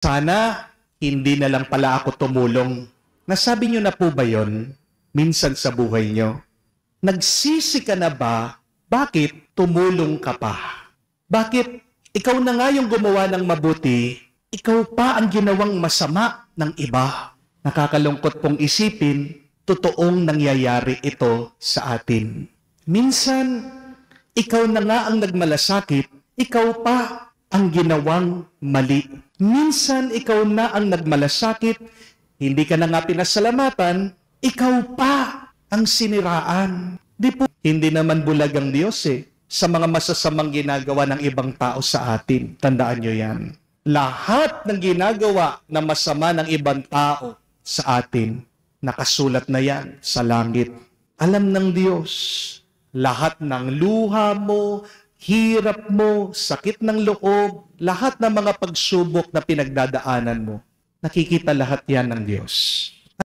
Sana hindi na lang pala ako tumulong. Nasabi niyo na po ba yon minsan sa buhay niyo? Nagsisi ka na ba? Bakit tumulong ka pa? Bakit ikaw na nga yung gumawa ng mabuti, ikaw pa ang ginawang masama ng iba? Nakakalungkot pong isipin, totoong nangyayari ito sa atin. Minsan, ikaw na nga ang nagmalasakit, ikaw pa ang ginawang mali. Minsan, ikaw na ang nagmalasakit, hindi ka na nga pinasalamatan, ikaw pa ang siniraan. Hindi naman bulag ang Diyos sa mga masasamang ginagawa ng ibang tao sa atin. Tandaan nyo yan. Lahat ng ginagawa na masama ng ibang tao sa atin, nakasulat na yan sa langit. Alam ng Diyos, lahat ng luha mo, hirap mo, sakit ng loob, lahat ng mga pagsubok na pinagdadaanan mo, nakikita lahat yan ng Diyos.